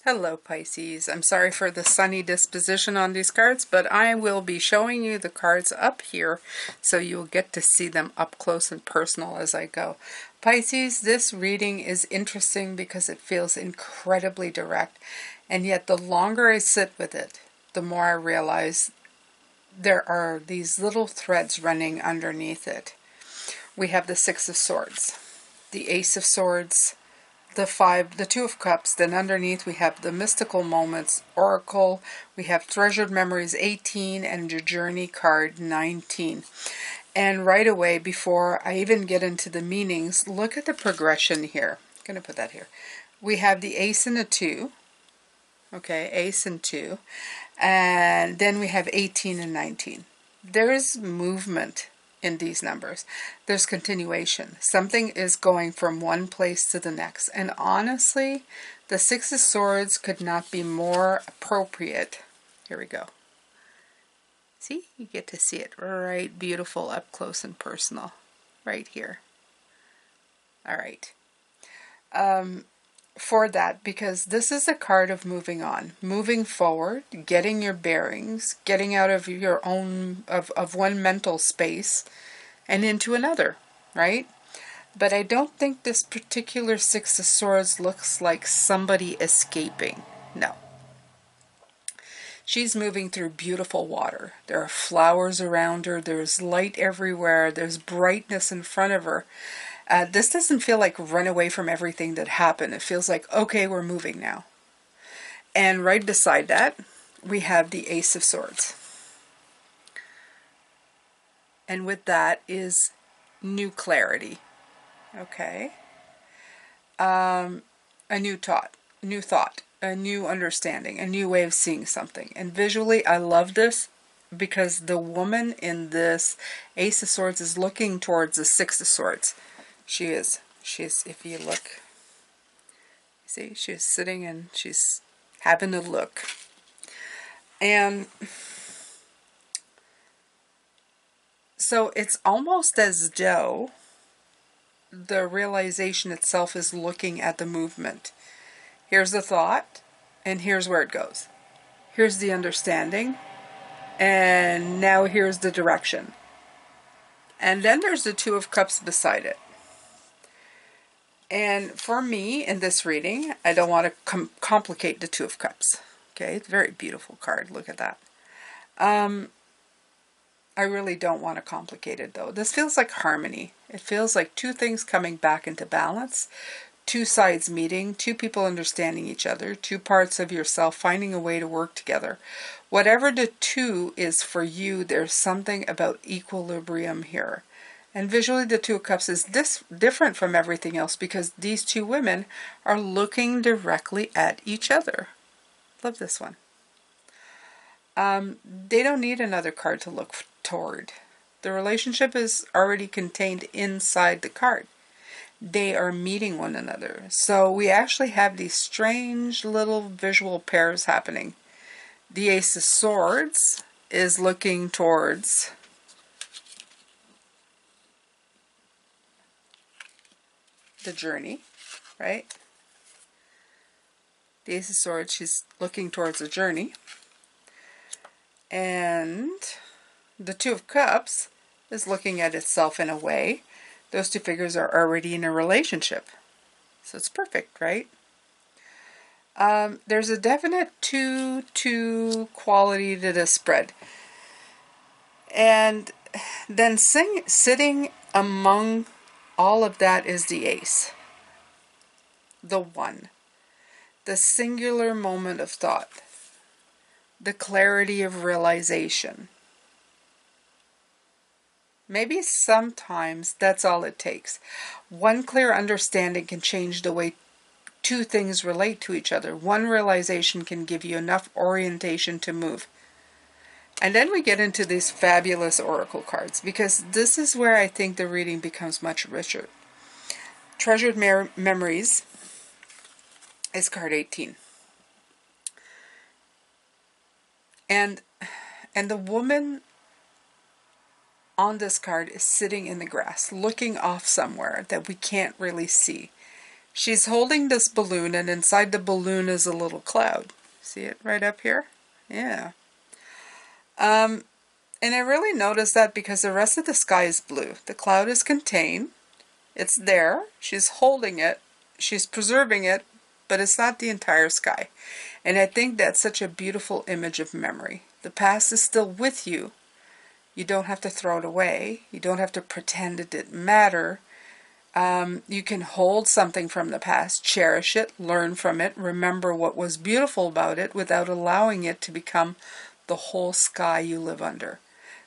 Hello Pisces. I'm sorry for the sunny disposition on these cards, but I will be showing you the cards up here so you'll get to see them up close and personal as I go. Pisces, this reading is interesting because it feels incredibly direct, and yet the longer I sit with it, the more I realize there are these little threads running underneath it. We have the Six of Swords, the Ace of Swords, the Two of Cups. Then underneath we have the Mystical Moments Oracle. We have Treasured Memories 18 and your Journey card 19. And right away, before I even get into the meanings, look at the progression here. I'm going to put that here. We have the Ace and the 2. Okay, Ace and 2. And then we have 18 and 19. There is movement in these numbers. There's continuation. Something is going from one place to the next. And honestly, the Six of Swords could not be more appropriate. Here we go. See? You get to see it right beautiful up close and personal. Right here. All right. For that, because this is a card of moving on, moving forward, getting your bearings, getting out of your own, of one mental space and into another, right? But I don't think this particular Six of Swords looks like somebody escaping. No. She's moving through beautiful water. There are flowers around her. There's light everywhere. There's brightness in front of her. This doesn't feel like run away from everything that happened. It feels like, okay, we're moving now. And right beside that, we have the Ace of Swords. And with that is new clarity. Okay. A new thought, a new understanding, a new way of seeing something. And visually, I love this because the woman in this Ace of Swords is looking towards the Six of Swords. She's, if you look, see, she's sitting and she's having a look. And so it's almost as though the realization itself is looking at the movement. Here's the thought, and here's where it goes. Here's the understanding, and now here's the direction. And then there's the Two of Cups beside it. And for me, in this reading, I don't want to complicate the Two of Cups. Okay, it's a very beautiful card. Look at that. I really don't want to complicate it, though. This feels like harmony. It feels like two things coming back into balance, two sides meeting, two people understanding each other, two parts of yourself finding a way to work together. Whatever the two is for you, there's something about equilibrium here. And visually, the Two of Cups is different from everything else because these two women are looking directly at each other. Love this one. They don't need another card to look toward. The relationship is already contained inside the card. They are meeting one another. So we actually have these strange little visual pairs happening. The Ace of Swords is looking towards the journey, right? The Ace of Swords, she's looking towards the journey. And the Two of Cups is looking at itself in a way. Those two figures are already in a relationship. So it's perfect, right? There's a definite 2-2 quality to this spread. And then sitting among all of that is the Ace. The one. The singular moment of thought. The clarity of realization. Maybe sometimes that's all it takes. One clear understanding can change the way two things relate to each other. One realization can give you enough orientation to move. And then we get into these fabulous oracle cards, because this is where I think the reading becomes much richer. Treasured Memories is card 18. And the woman on this card is sitting in the grass, looking off somewhere that we can't really see. She's holding this balloon, and inside the balloon is a little cloud. See it right up here? Yeah. And I really noticed that because the rest of the sky is blue. The cloud is contained. It's there. She's holding it. She's preserving it, but it's not the entire sky. And I think that's such a beautiful image of memory. The past is still with you. You don't have to throw it away. You don't have to pretend it didn't matter. You can hold something from the past, cherish it, learn from it, remember what was beautiful about it without allowing it to become the whole sky you live under.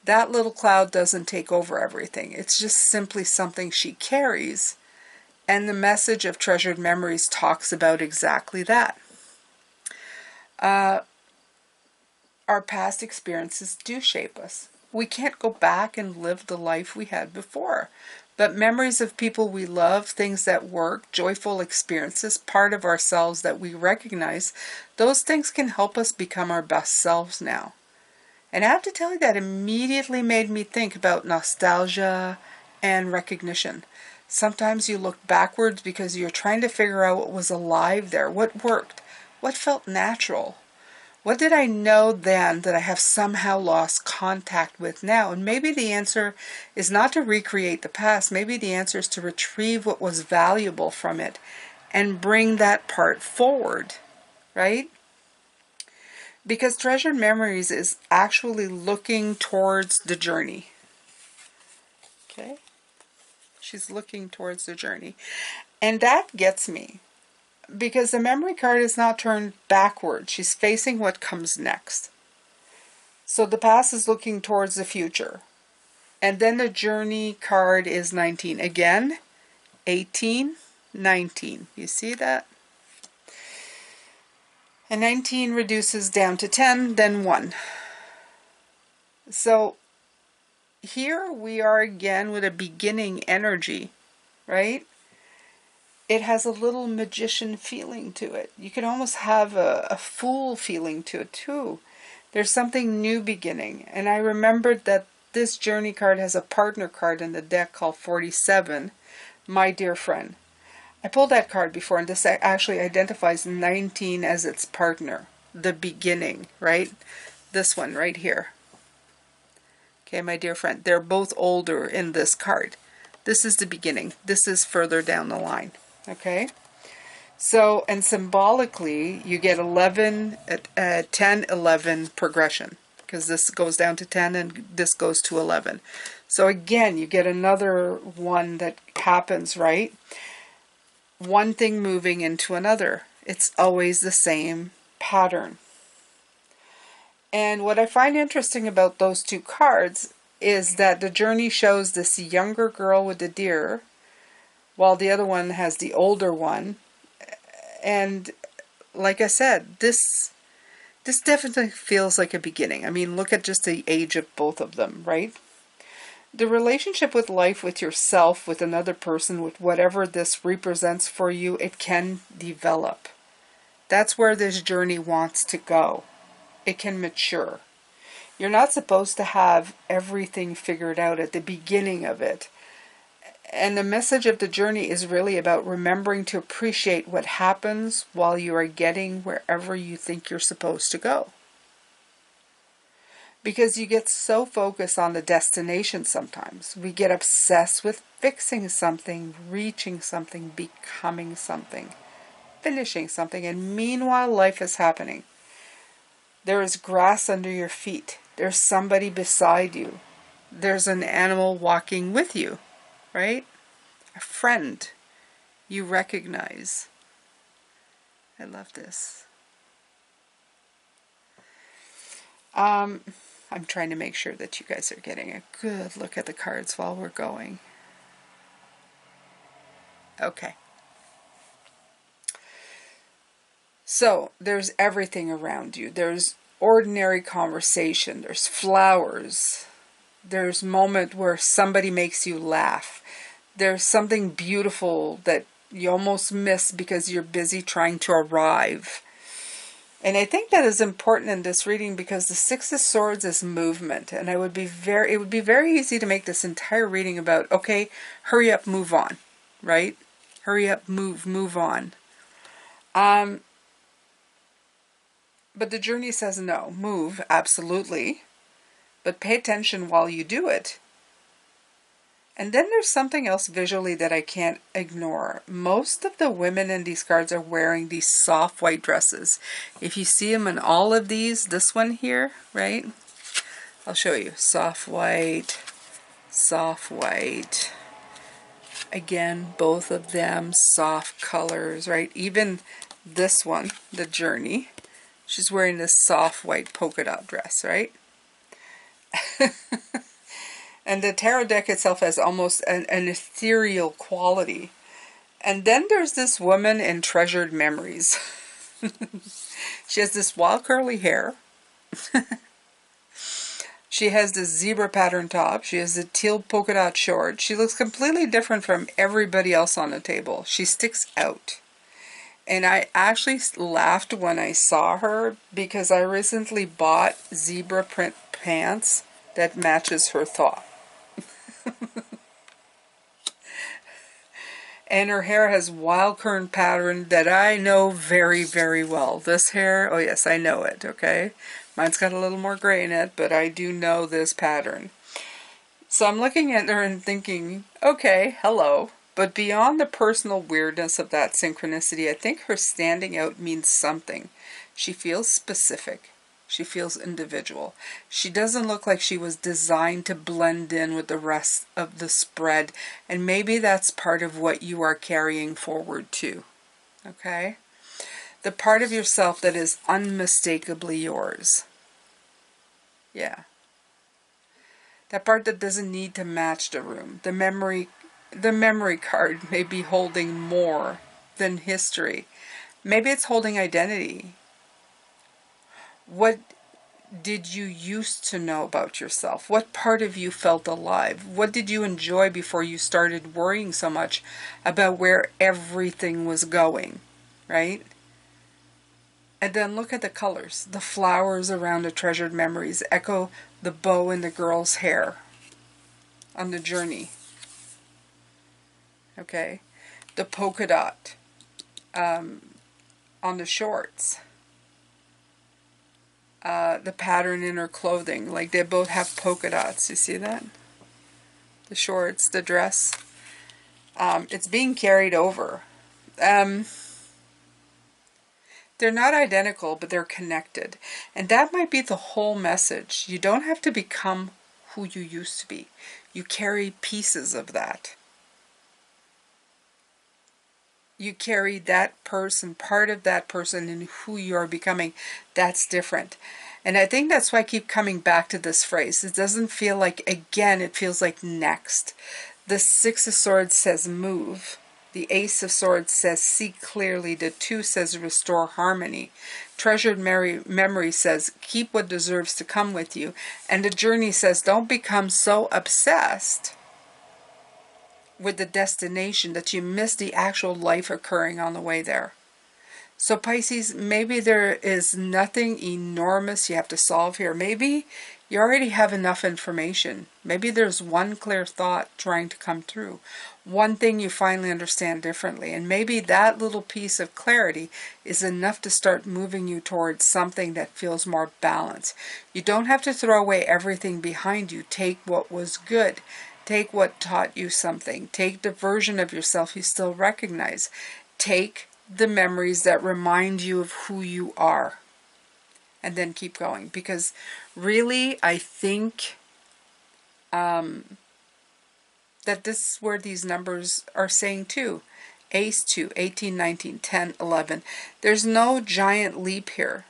That little cloud doesn't take over everything. It's just simply something she carries. And the message of Treasured Memories talks about exactly that. Our past experiences do shape us. We can't go back and live the life we had before. But memories of people we love, things that work, joyful experiences, part of ourselves that we recognize, those things can help us become our best selves now. And I have to tell you, that immediately made me think about nostalgia and recognition. Sometimes you look backwards because you're trying to figure out what was alive there, what worked, what felt natural. What did I know then that I have somehow lost contact with now? And maybe the answer is not to recreate the past. Maybe the answer is to retrieve what was valuable from it and bring that part forward, right? Because Treasured Memories is actually looking towards the journey. Okay? She's looking towards the journey. And that gets me. Because the memory card is not turned backward. She's facing what comes next. So the past is looking towards the future. And then the journey card is 19. Again, 18, 19. You see that? And 19 reduces down to 10, then 1. So here we are again with a beginning energy, right? It has a little magician feeling to it. You can almost have a fool feeling to it too. There's something new beginning. And I remembered that this journey card has a partner card in the deck called 47, My Dear Friend. I pulled that card before, and this actually identifies 19 as its partner, the beginning, right? This one right here. Okay, my dear friend. They're both older in this card. This is the beginning. This is further down the line. Okay? So, and symbolically, you get 11, 10, 11 progression. Because this goes down to 10 and this goes to 11. So again, you get another one that happens, right? One thing moving into another. It's always the same pattern. And what I find interesting about those two cards is that the journey shows this younger girl with the deer, while the other one has the older one. And like I said, this definitely feels like a beginning. I mean, look at just the age of both of them, right? The relationship with life, with yourself, with another person, with whatever this represents for you, it can develop. That's where this journey wants to go. It can mature. You're not supposed to have everything figured out at the beginning of it. And the message of the journey is really about remembering to appreciate what happens while you are getting wherever you think you're supposed to go. Because you get so focused on the destination sometimes. We get obsessed with fixing something, reaching something, becoming something, finishing something. And meanwhile, life is happening. There is grass under your feet. There's somebody beside you. There's an animal walking with you, right? A friend you recognize. I love this. I'm trying to make sure that you guys are getting a good look at the cards while we're going. Okay. So, there's everything around you. There's ordinary conversation. There's flowers. There's a moment where somebody makes you laugh. There's something beautiful that you almost miss because you're busy trying to arrive. And I think that is important in this reading because the Six of Swords is movement. And it would be very easy to make this entire reading about, okay, hurry up, move on, right? Hurry up, move on. But the journey says no, move, absolutely. But pay attention while you do it. And then there's something else visually that I can't ignore. Most of the women in these cards are wearing these soft white dresses. If you see them in all of these, this one here, right? I'll show you. Soft white, soft white. Again, both of them soft colors, right? Even this one, the Journey, she's wearing this soft white polka dot dress, right? And the tarot deck itself has almost an ethereal quality. And then there's this woman in Treasured Memories. She has this wild curly hair. She has this zebra pattern top. She has the teal polka dot shorts. She looks completely different from everybody else on the table. She sticks out. And I actually laughed when I saw her because I recently bought zebra print pants that matches her thought. And her hair has wild current pattern that I know very, very well. This hair, oh yes, I know it, okay? Mine's got a little more gray in it, but I do know this pattern. So I'm looking at her and thinking, okay, hello. But beyond the personal weirdness of that synchronicity, I think her standing out means something. She feels specific. She feels individual. She doesn't look like she was designed to blend in with the rest of the spread. And maybe that's part of what you are carrying forward too. Okay? The part of yourself that is unmistakably yours. Yeah. That part that doesn't need to match the room. The memory card may be holding more than history. Maybe it's holding identity. What did you used to know about yourself? What part of you felt alive? What did you enjoy before you started worrying so much about where everything was going, right? And then look at the colors. The flowers around the Treasured Memories echo the bow in the girl's hair on the Journey. Okay? The polka dot on the shorts. The pattern in her clothing. Like they both have polka dots. You see that? The shorts, the dress. It's being carried over. They're not identical, but they're connected. And that might be the whole message. You don't have to become who you used to be. You carry pieces of that. You carry that person, part of that person, and who you are becoming. That's different. And I think that's why I keep coming back to this phrase. It doesn't feel like, again, it feels like next. The Six of Swords says move. The Ace of Swords says see clearly. The Two says restore harmony. Treasured Memory says keep what deserves to come with you. And the Journey says don't become so obsessed with the destination that you miss the actual life occurring on the way there. So Pisces, maybe there is nothing enormous you have to solve here. Maybe you already have enough information. Maybe there's one clear thought trying to come through. One thing you finally understand differently. And maybe that little piece of clarity is enough to start moving you towards something that feels more balanced. You don't have to throw away everything behind you. Take what was good. Take what taught you something. Take the version of yourself you still recognize. Take the memories that remind you of who you are. And then keep going. Because really, I think that this is where these numbers are saying too. Ace 2, 18, 19, 10, 11. There's no giant leap here.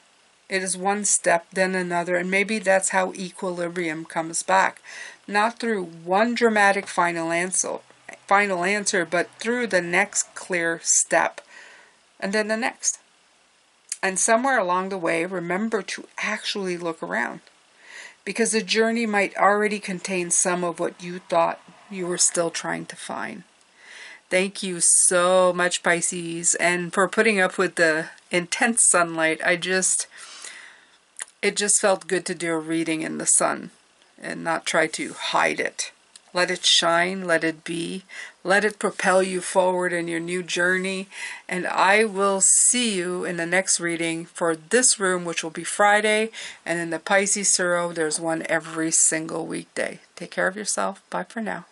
It is one step, then another, and maybe that's how equilibrium comes back. Not through one dramatic final answer, but through the next clear step, and then the next. And somewhere along the way, remember to actually look around, because the journey might already contain some of what you thought you were still trying to find. Thank you so much, Pisces, and for putting up with the intense sunlight. It just felt good to do a reading in the sun and not try to hide it. Let it shine, let it be, let it propel you forward in your new journey. And I will see you in the next reading for this room, which will be Friday. And in the Pisces Tarot, there's one every single weekday. Take care of yourself. Bye for now.